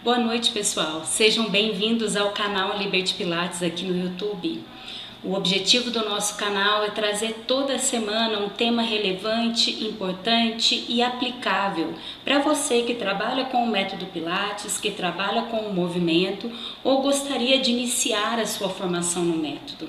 Boa noite, pessoal. Sejam bem-vindos ao canal Liberty Pilates aqui no YouTube. O objetivo do nosso canal é trazer toda semana um tema relevante, importante e aplicável para você que trabalha com o método Pilates, que trabalha com o movimento ou gostaria de iniciar a sua formação no método.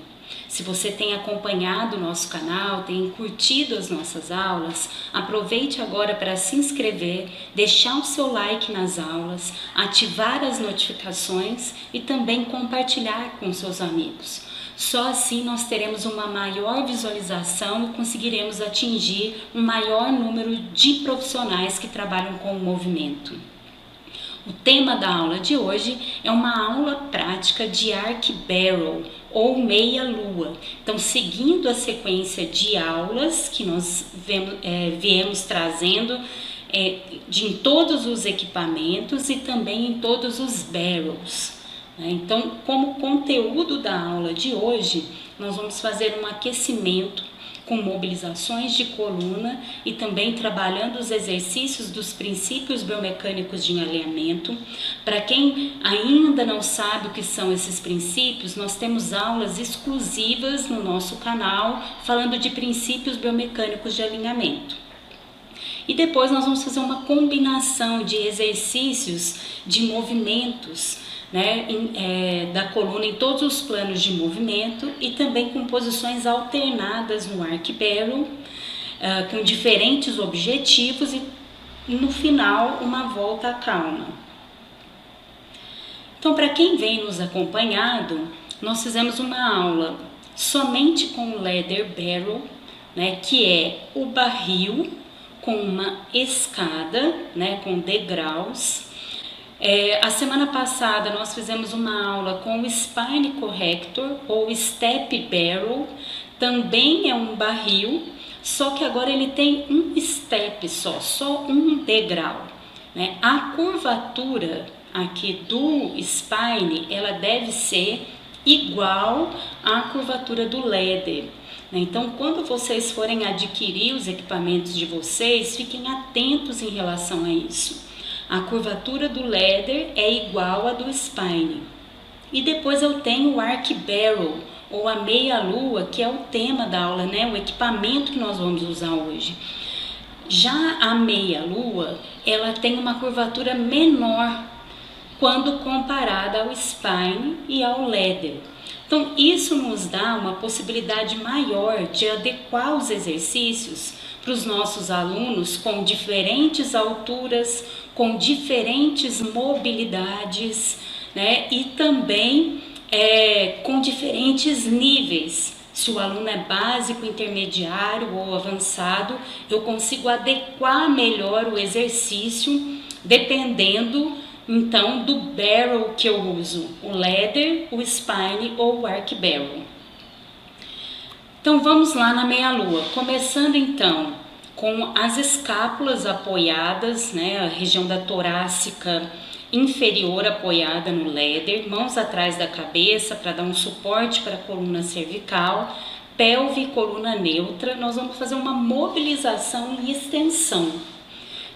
Se você tem acompanhado o nosso canal, tem curtido as nossas aulas, aproveite agora para se inscrever, deixar o seu like nas aulas, ativar as notificações e também compartilhar com seus amigos. Só assim nós teremos uma maior visualização e conseguiremos atingir um maior número de profissionais que trabalham com o movimento. O tema da aula de hoje é uma aula prática de Arc Barrel ou meia-lua. Então, seguindo a sequência de aulas que nós viemos trazendo em todos os equipamentos e também em todos os barrels. Então, como conteúdo da aula de hoje, nós vamos fazer um aquecimento com mobilizações de coluna e também trabalhando os exercícios dos princípios biomecânicos de alinhamento. Para quem ainda não sabe o que são esses princípios, nós temos aulas exclusivas no nosso canal falando de princípios biomecânicos de alinhamento. E depois nós vamos fazer uma combinação de exercícios de movimentos, da coluna em todos os planos de movimento e também com posições alternadas no Arc Barrel, com diferentes objetivos e no final uma volta calma. Então, para quem vem nos acompanhado, nós fizemos uma aula somente com o Leather Barrel, que é o barril com uma escada, com degraus. A semana passada nós fizemos uma aula com o Spine Corrector ou Step Barrel, também é um barril, só que agora ele tem um step só um degrau. A curvatura aqui do Spine, ela deve ser igual à curvatura do Leather. Então, quando vocês forem adquirir os equipamentos de vocês, fiquem atentos em relação a isso. A curvatura do Leather é igual à do Spine. E depois eu tenho o Arc Barrel, ou a meia-lua, que é o tema da aula, o equipamento que nós vamos usar hoje. Já a meia-lua, ela tem uma curvatura menor quando comparada ao Spine e ao Leather. Então, isso nos dá uma possibilidade maior de adequar os exercícios para os nossos alunos com diferentes alturas, com diferentes mobilidades, e também com diferentes níveis. Se o aluno é básico, intermediário ou avançado, eu consigo adequar melhor o exercício dependendo então do barrel que eu uso, o Leather, o Spine ou o Arc Barrel. Então vamos lá na meia-lua, começando então com as escápulas apoiadas, a região da torácica inferior apoiada no Leather, mãos atrás da cabeça para dar um suporte para a coluna cervical, pelve e coluna neutra. Nós vamos fazer uma mobilização e extensão.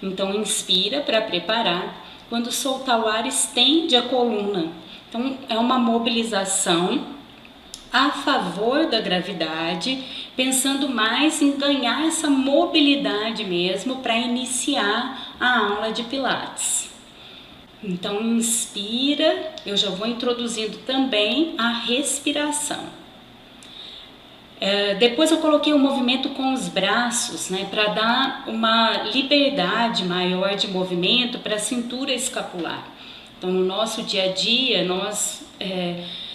Então inspira para preparar, quando soltar o ar estende a coluna. Então é uma mobilização a favor da gravidade, pensando mais em ganhar essa mobilidade mesmo para iniciar a aula de Pilates. Então, inspira, eu já vou introduzindo também a respiração. Depois eu coloquei o movimento com os braços, para dar uma liberdade maior de movimento para a cintura escapular. Então, no nosso dia a dia, nós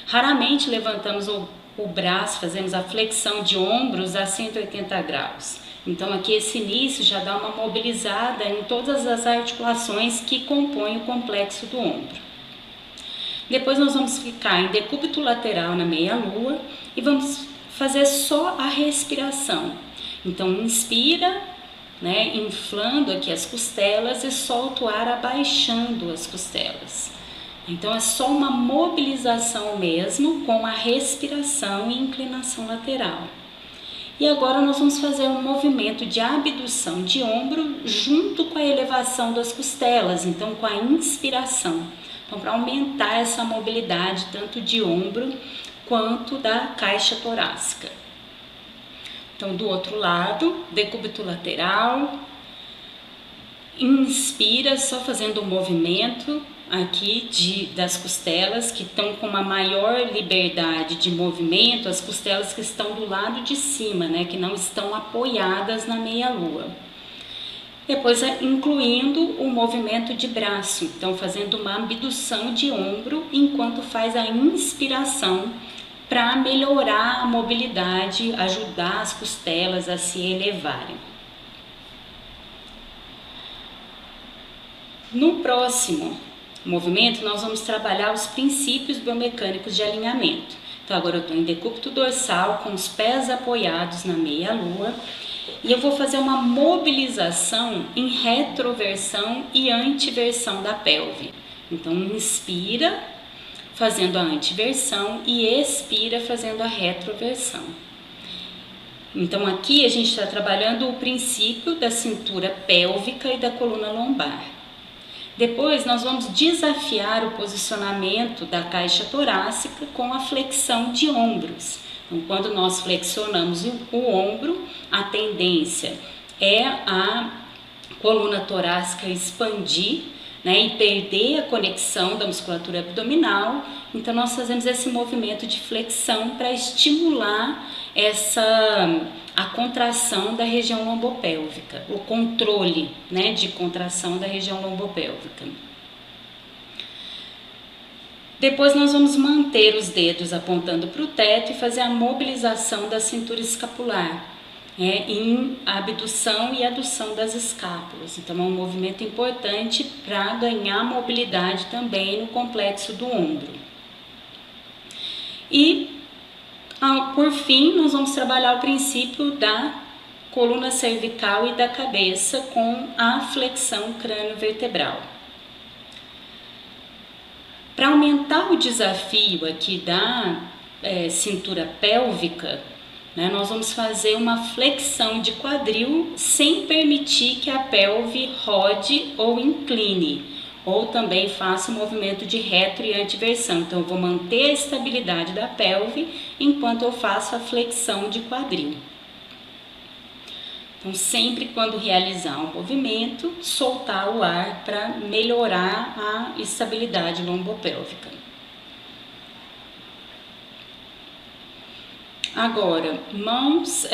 raramente levantamos o braço, fazemos a flexão de ombros a 180 graus. Então aqui esse início já dá uma mobilizada em todas as articulações que compõem o complexo do ombro. Depois nós vamos ficar em decúbito lateral na meia-lua e vamos fazer só a respiração. Então inspira, inflando aqui as costelas e solta o ar abaixando as costelas. Então é só uma mobilização mesmo com a respiração e inclinação lateral. E agora nós vamos fazer um movimento de abdução de ombro junto com a elevação das costelas, então com a inspiração. Então, para aumentar essa mobilidade tanto de ombro quanto da caixa torácica. Então, do outro lado, decúbito lateral, inspira só fazendo o movimento aqui das costelas que estão com uma maior liberdade de movimento, as costelas que estão do lado de cima, né, que não estão apoiadas na meia-lua. Depois, incluindo o movimento de braço, então fazendo uma abdução de ombro enquanto faz a inspiração para melhorar a mobilidade, ajudar as costelas a se elevarem. No próximo movimento, nós vamos trabalhar os princípios biomecânicos de alinhamento. Então, agora eu estou em decúbito dorsal, com os pés apoiados na meia-lua, e eu vou fazer uma mobilização em retroversão e antiversão da pelve. Então, inspira, fazendo a antiversão, e expira, fazendo a retroversão. Então, aqui a gente está trabalhando o princípio da cintura pélvica e da coluna lombar. Depois, nós vamos desafiar o posicionamento da caixa torácica com a flexão de ombros. Então, quando nós flexionamos o ombro, a tendência é a coluna torácica expandir, né, e perder a conexão da musculatura abdominal. Então, nós fazemos esse movimento de flexão para estimular a contração da região lombopélvica, o controle, né, de contração da região lombopélvica. Depois nós vamos manter os dedos apontando para o teto e fazer a mobilização da cintura escapular, né, em abdução e adução das escápulas. Então é um movimento importante para ganhar mobilidade também no complexo do ombro. E por fim, nós vamos trabalhar o princípio da coluna cervical e da cabeça com a flexão crânio-vertebral. Para aumentar o desafio aqui da cintura pélvica, né, nós vamos fazer uma flexão de quadril sem permitir que a pelve rode ou incline, ou também faça o movimento de retro e antiversão. Então, eu vou manter a estabilidade da pelve enquanto eu faço a flexão de quadril. Então, sempre quando realizar um movimento, soltar o ar para melhorar a estabilidade lombopélvica. Agora, mãos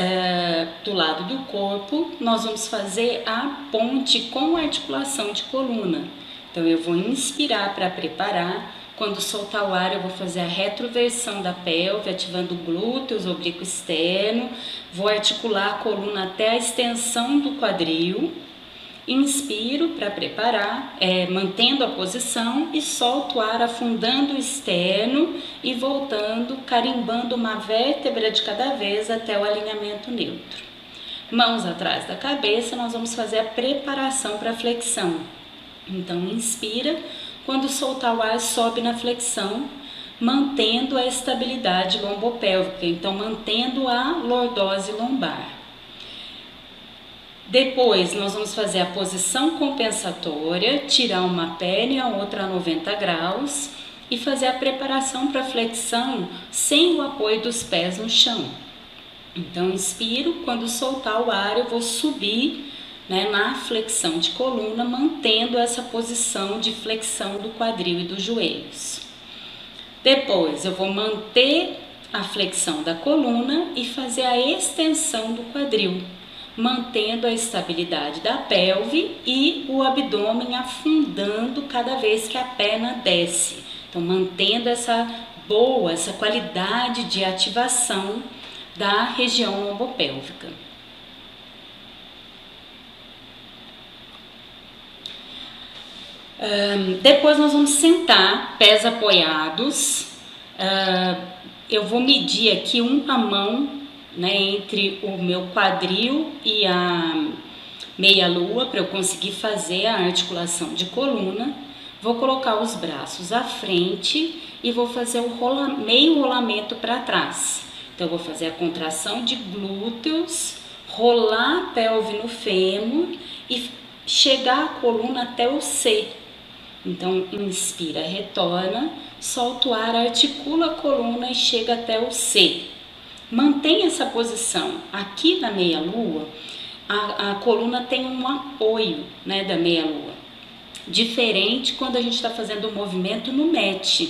do lado do corpo, nós vamos fazer a ponte com articulação de coluna. Então, eu vou inspirar para preparar. Quando soltar o ar, eu vou fazer a retroversão da pelve, ativando glúteos, oblíquo externo. Vou articular a coluna até a extensão do quadril. Inspiro para preparar, mantendo a posição, e solto o ar afundando o externo e voltando, carimbando uma vértebra de cada vez até o alinhamento neutro. Mãos atrás da cabeça, nós vamos fazer a preparação para a flexão. Então, inspira, quando soltar o ar, sobe na flexão, mantendo a estabilidade lombopélvica, então mantendo a lordose lombar. Depois, nós vamos fazer a posição compensatória, tirar uma perna e a outra a 90 graus e fazer a preparação para a flexão sem o apoio dos pés no chão. Então, inspiro, quando soltar o ar, eu vou subir, né, na flexão de coluna, mantendo essa posição de flexão do quadril e dos joelhos. Depois, eu vou manter a flexão da coluna e fazer a extensão do quadril, mantendo a estabilidade da pelve e o abdômen afundando cada vez que a perna desce. Então, mantendo essa qualidade de ativação da região lombopélvica. Depois nós vamos sentar, pés apoiados. Eu vou medir aqui uma mão, né, entre o meu quadril e a meia-lua para eu conseguir fazer a articulação de coluna. Vou colocar os braços à frente e vou fazer o meio rolamento para trás. Então, eu vou fazer a contração de glúteos, rolar a pelve no fêmur e chegar a coluna até o C. Então, inspira, retorna, solta o ar, articula a coluna e chega até o C. Mantém essa posição. Aqui na meia-lua, a coluna tem um apoio, né, da meia-lua. Diferente quando a gente está fazendo o movimento no match.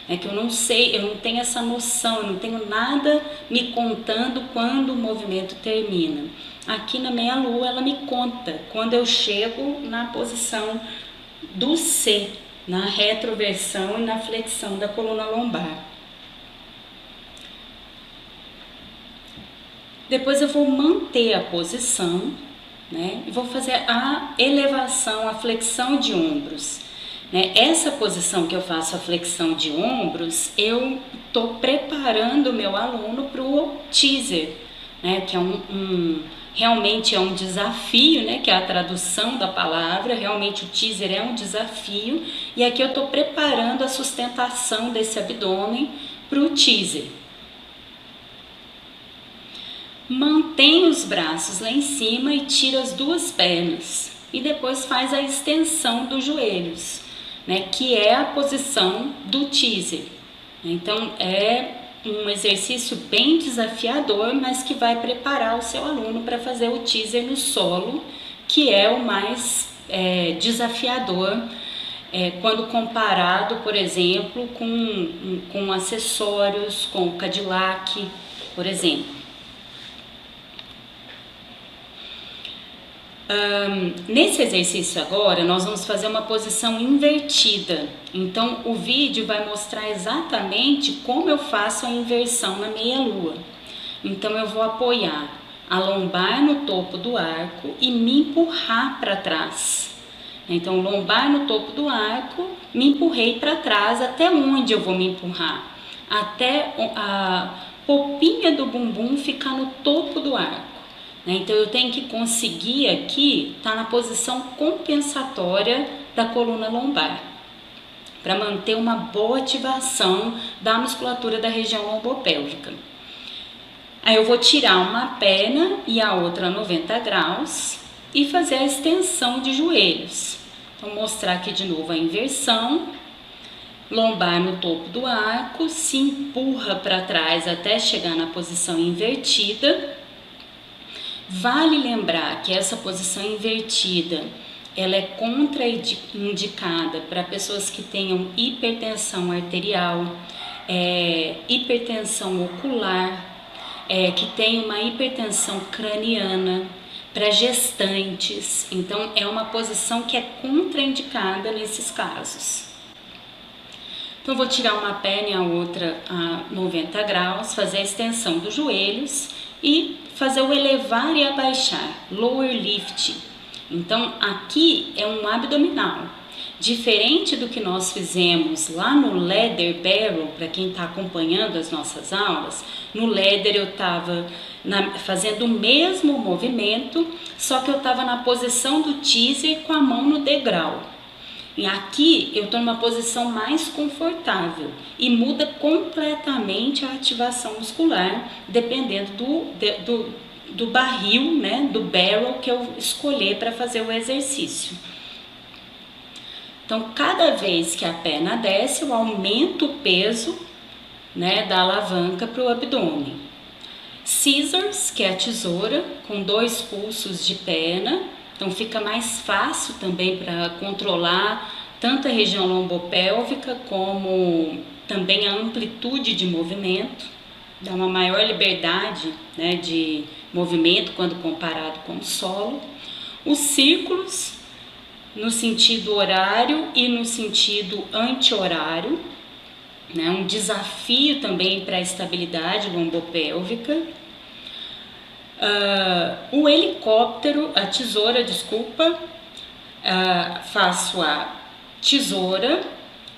É que eu não sei, eu não tenho essa noção, eu não tenho nada me contando quando o movimento termina. Aqui na meia-lua ela me conta quando eu chego na posição do C, na retroversão e na flexão da coluna lombar. Depois eu vou manter a posição, né? E vou fazer a elevação, a flexão de ombros. Essa posição que eu faço a flexão de ombros, eu estou preparando o meu aluno para o teaser, né? Que é realmente é um desafio, né? Que é a tradução da palavra, realmente o teaser é um desafio. E aqui eu estou preparando a sustentação desse abdômen para o teaser. Mantém os braços lá em cima e tira as duas pernas. E depois faz a extensão dos joelhos, né, que é a posição do teaser. Então, é um exercício bem desafiador, mas que vai preparar o seu aluno para fazer o teaser no solo, que é o mais desafiador quando comparado, por exemplo, com acessórios, com o Cadillac, por exemplo. Nesse exercício agora, nós vamos fazer uma posição invertida. Então, o vídeo vai mostrar exatamente como eu faço a inversão na meia-lua. Então, eu vou apoiar a lombar no topo do arco e me empurrar para trás. Então, lombar no topo do arco, me empurrei para trás. Até onde eu vou me empurrar? Até a popinha do bumbum ficar no topo do arco. Então, eu tenho que conseguir aqui estar na posição compensatória da coluna lombar, para manter uma boa ativação da musculatura da região lombopélvica. Aí eu vou tirar uma perna e a outra a 90 graus e fazer a extensão de joelhos. Vou mostrar aqui de novo a inversão. Lombar no topo do arco, se empurra para trás até chegar na posição invertida. Vale lembrar que essa posição invertida, ela é contraindicada para pessoas que tenham hipertensão arterial, hipertensão ocular, que tem uma hipertensão craniana, para gestantes. Então, é uma posição que é contraindicada nesses casos. Então, eu vou tirar uma perna e a outra a 90 graus, fazer a extensão dos joelhos e fazer o elevar e abaixar, lower lift. Então, aqui é um abdominal. Diferente do que nós fizemos lá no Leather Barrel, para quem está acompanhando as nossas aulas, no Leather eu estava fazendo o mesmo movimento, só que eu estava na posição do teaser com a mão no degrau. E aqui eu estou numa posição mais confortável e muda completamente a ativação muscular, dependendo do barril, né, do barrel que eu escolher para fazer o exercício. Então, cada vez que a perna desce, eu aumento o peso, né, da alavanca para o abdômen. Scissors, que é a tesoura, com 2 pulsos de perna. Então, fica mais fácil também para controlar tanto a região lombopélvica como também a amplitude de movimento. Dá uma maior liberdade, né, de movimento quando comparado com o solo. Os círculos, no sentido horário e no sentido anti-horário, né, um desafio também para a estabilidade lombopélvica. O helicóptero, a tesoura, desculpa, faço a tesoura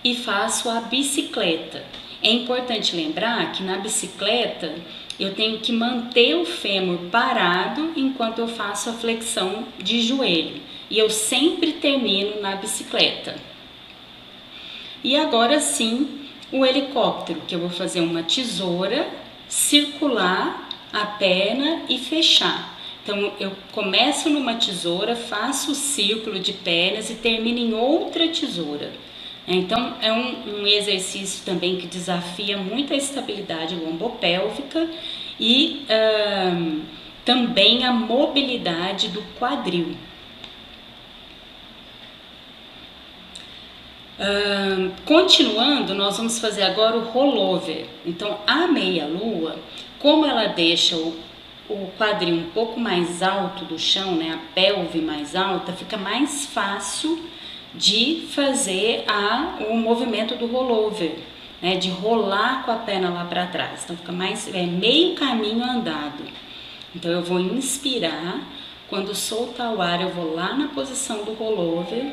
e faço a bicicleta. É importante lembrar que na bicicleta eu tenho que manter o fêmur parado enquanto eu faço a flexão de joelho. E eu sempre termino na bicicleta. E agora sim, o helicóptero, que eu vou fazer uma tesoura, circular a perna e fechar. Então eu começo numa tesoura, faço o círculo de pernas e termino em outra tesoura. Então é um exercício também que desafia muito a estabilidade lombopélvica e também a mobilidade do quadril. Continuando, nós vamos fazer agora o rollover. Então a meia-lua, como ela deixa o quadril um pouco mais alto do chão, né, a pelve mais alta, fica mais fácil de fazer o movimento do rollover, né, de rolar com a perna lá para trás. Então fica meio caminho andado. Então eu vou inspirar, quando soltar o ar eu vou lá na posição do rollover,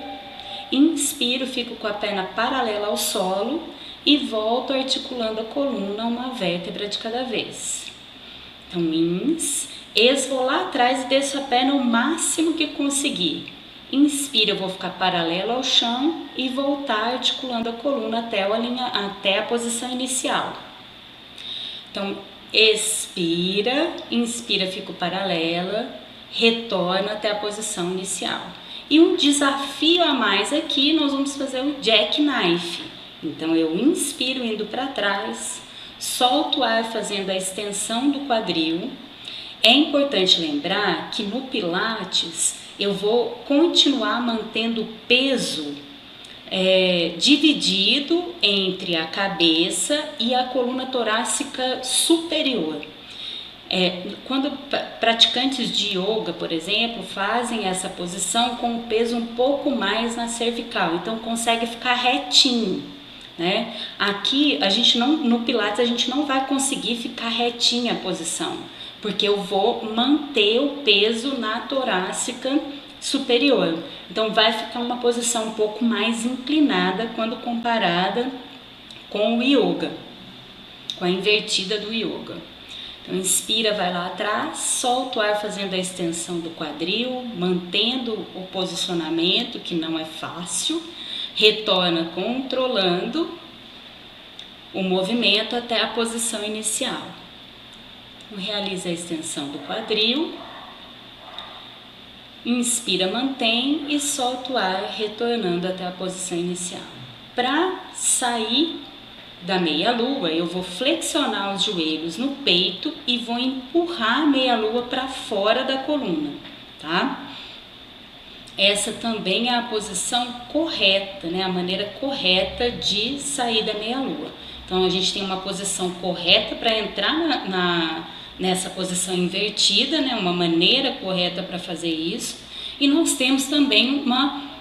inspiro, fico com a perna paralela ao solo e volto articulando a coluna uma vértebra de cada vez. Então vou lá atrás e desço a perna o máximo que conseguir. Inspiro, eu vou ficar paralelo ao chão e voltar articulando a coluna até a posição inicial. Então, expira, inspira, fico paralela, retorno até a posição inicial. E um desafio a mais aqui, nós vamos fazer o jackknife. Então, eu inspiro indo para trás, solto o ar fazendo a extensão do quadril. É importante lembrar que no Pilates eu vou continuar mantendo o peso dividido entre a cabeça e a coluna torácica superior. Quando praticantes de yoga, por exemplo, fazem essa posição com o peso um pouco mais na cervical, então consegue ficar retinho, né? Aqui no Pilates a gente não vai conseguir ficar retinha a posição, porque eu vou manter o peso na torácica superior. Então vai ficar uma posição um pouco mais inclinada quando comparada com o yoga, com a invertida do yoga. Então inspira, vai lá atrás, solta o ar fazendo a extensão do quadril, mantendo o posicionamento, que não é fácil, retorna controlando o movimento até a posição inicial. Realiza a extensão do quadril, inspira, mantém e solta o ar, retornando até a posição inicial. Para sair da meia-lua, eu vou flexionar os joelhos no peito e vou empurrar a meia-lua para fora da coluna, tá? Essa também é a posição correta, né? A maneira correta de sair da meia-lua. Então a gente tem uma posição correta para entrar nessa posição invertida, né? Uma maneira correta para fazer isso. E nós temos também uma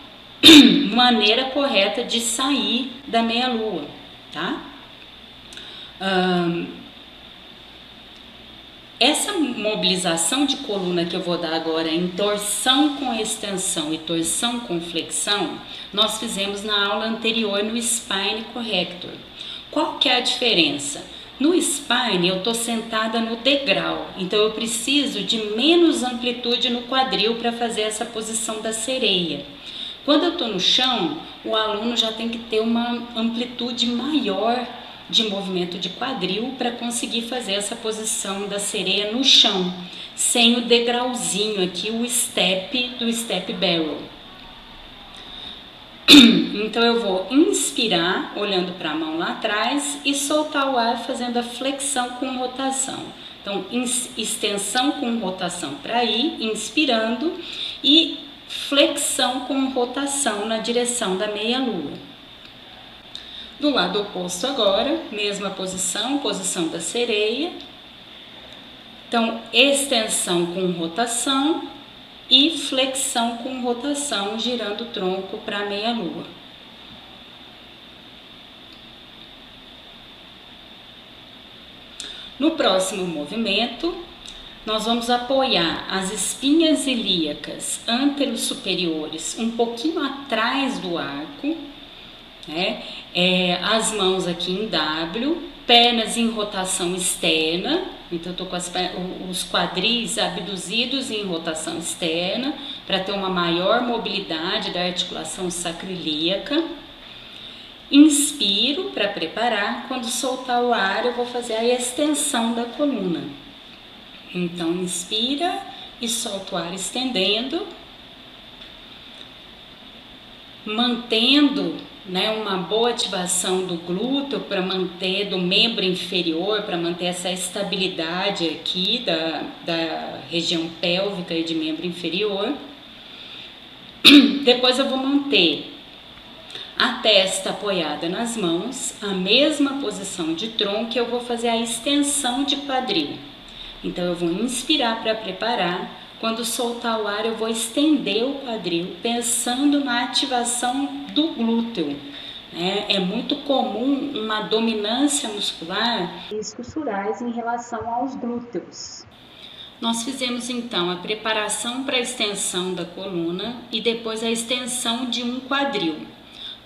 maneira correta de sair da meia-lua, tá? Essa mobilização de coluna que eu vou dar agora em torção com extensão e torção com flexão, nós fizemos na aula anterior no Spine Corrector. Qual que é a diferença? No spine eu estou sentada no degrau, então eu preciso de menos amplitude no quadril para fazer essa posição da sereia. Quando eu estou no chão, o aluno já tem que ter uma amplitude maior de movimento de quadril para conseguir fazer essa posição da sereia no chão, sem o degrauzinho aqui, o step do step barrel. Então eu vou inspirar, olhando para a mão lá atrás, e soltar o ar fazendo a flexão com rotação. Então, extensão com rotação para ir, inspirando, e flexão com rotação na direção da meia-lua. Do lado oposto agora, mesma posição, posição da sereia. Então, extensão com rotação e flexão com rotação, girando o tronco para a meia-lua. No próximo movimento, nós vamos apoiar as espinhas ilíacas anteros superiores um pouquinho atrás do arco, né? As mãos aqui em W, pernas em rotação externa, então eu tô com os quadris abduzidos em rotação externa para ter uma maior mobilidade da articulação sacroiliaca. Inspiro para preparar, quando soltar o ar eu vou fazer a extensão da coluna. Então inspira e solta o ar estendendo, mantendo, né, uma boa ativação do glúteo para manter, do membro inferior, para manter essa estabilidade aqui da região pélvica e de membro inferior. Depois eu vou manter a testa apoiada nas mãos, a mesma posição de tronco, eu vou fazer a extensão de quadril. Então eu vou inspirar para preparar, quando soltar o ar eu vou estender o quadril, pensando na ativação do glúteo. É muito comum uma dominância muscular escussurais em relação aos glúteos. Nós fizemos então a preparação para a extensão da coluna e depois a extensão de um quadril.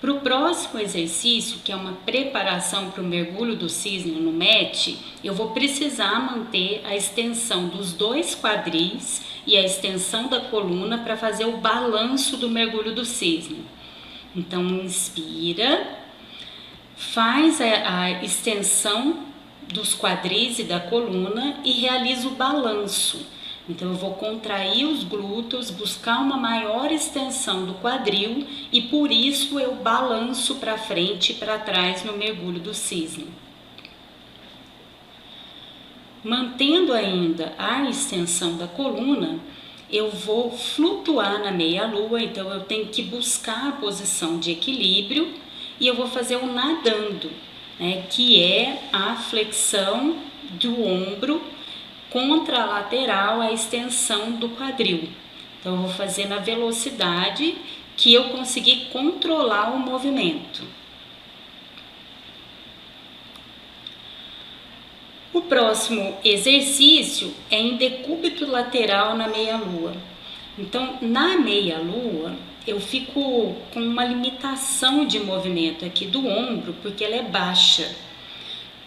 Para o próximo exercício, que é uma preparação para o mergulho do cisne no mat, eu vou precisar manter a extensão dos 2 quadris e a extensão da coluna para fazer o balanço do mergulho do cisne. Então, inspira, faz a extensão dos quadris e da coluna e realiza o balanço. Então eu vou contrair os glúteos, buscar uma maior extensão do quadril e por isso eu balanço para frente e para trás no mergulho do cisne. Mantendo ainda a extensão da coluna, eu vou flutuar na meia-lua, então eu tenho que buscar a posição de equilíbrio e eu vou fazer o nadando, né, que é a flexão do ombro contralateral à extensão do quadril. Então eu vou fazer na velocidade que eu conseguir controlar o movimento. O próximo exercício é em decúbito lateral na meia-lua. Então, na meia-lua, eu fico com uma limitação de movimento aqui do ombro, porque ela é baixa.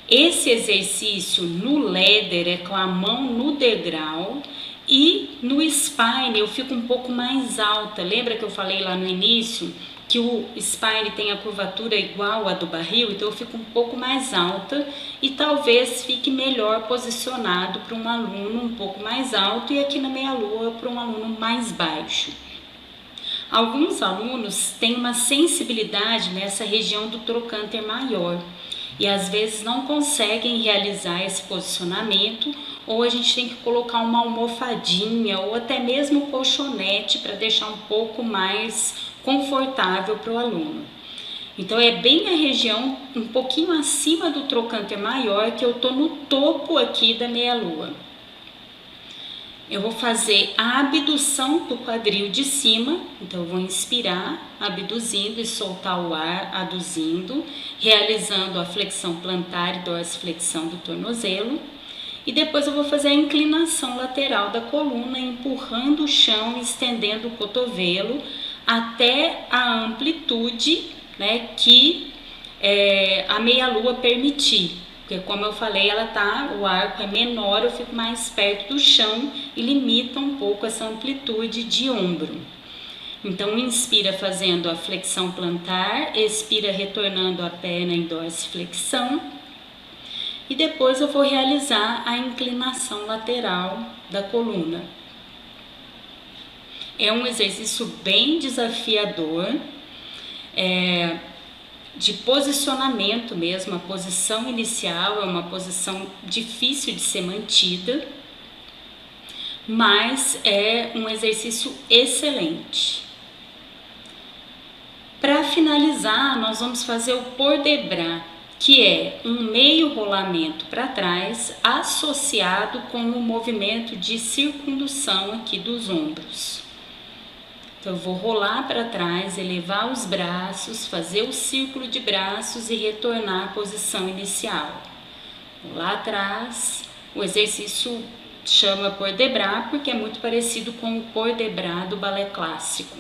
Esse exercício no ladder é com a mão no degrau e no spine eu fico um pouco mais alta. Lembra que eu falei lá no início que o spine tem a curvatura igual à do barril? Então eu fico um pouco mais alta e talvez fique melhor posicionado para um aluno um pouco mais alto e aqui na meia-lua para um aluno mais baixo. Alguns alunos têm uma sensibilidade nessa região do trocânter maior e às vezes não conseguem realizar esse posicionamento, ou a gente tem que colocar uma almofadinha ou até mesmo colchonete para deixar um pouco mais confortável para o aluno. Então é bem a região um pouquinho acima do trocânter maior que eu estou no topo aqui da meia-lua. Eu vou fazer a abdução do quadril de cima, então eu vou inspirar, abduzindo e soltar o ar, aduzindo, realizando a flexão plantar e dorsiflexão do tornozelo. E depois eu vou fazer a inclinação lateral da coluna, empurrando o chão e estendendo o cotovelo até a amplitude, né, que a meia-lua permitir. Porque como eu falei, o arco é menor, eu fico mais perto do chão e limita um pouco essa amplitude de ombro. Então inspira fazendo a flexão plantar, expira retornando a perna em dorsiflexão e depois eu vou realizar a inclinação lateral da coluna. É um exercício bem desafiador, de posicionamento mesmo. A posição inicial é uma posição difícil de ser mantida, mas é um exercício excelente. Para finalizar, nós vamos fazer o port de bras, que é um meio rolamento para trás associado com o movimento de circundução aqui dos ombros. Então eu vou rolar para trás, elevar os braços, fazer o círculo de braços e retornar à posição inicial. Lá atrás, o exercício chama port de bras porque é muito parecido com o port de bras do balé clássico.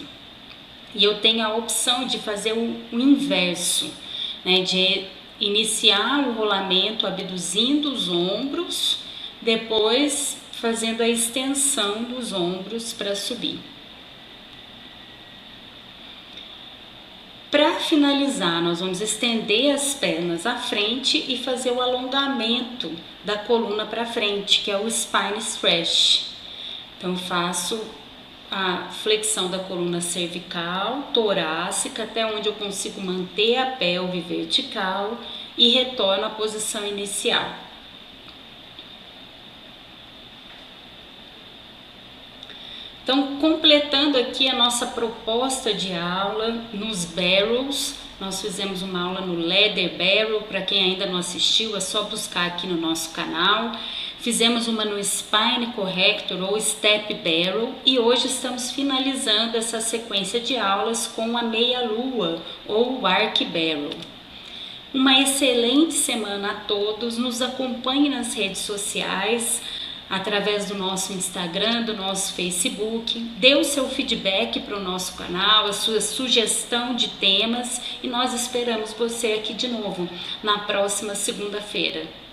E eu tenho a opção de fazer o inverso, né, de iniciar o rolamento abduzindo os ombros, depois fazendo a extensão dos ombros para subir. Para finalizar, nós vamos estender as pernas à frente e fazer o alongamento da coluna para frente, que é o spine stretch. Então, faço a flexão da coluna cervical, torácica, até onde eu consigo manter a pelve vertical e retorno à posição inicial. Então, completando aqui a nossa proposta de aula nos barrels, nós fizemos uma aula no leather barrel, para quem ainda não assistiu é só buscar aqui no nosso canal. Fizemos uma no spine corrector ou step barrel e hoje estamos finalizando essa sequência de aulas com a meia lua ou arc barrel. Uma excelente semana a todos, nos acompanhe nas redes sociais, através do nosso Instagram, do nosso Facebook, dê o seu feedback para o nosso canal, a sua sugestão de temas e nós esperamos você aqui de novo na próxima segunda-feira.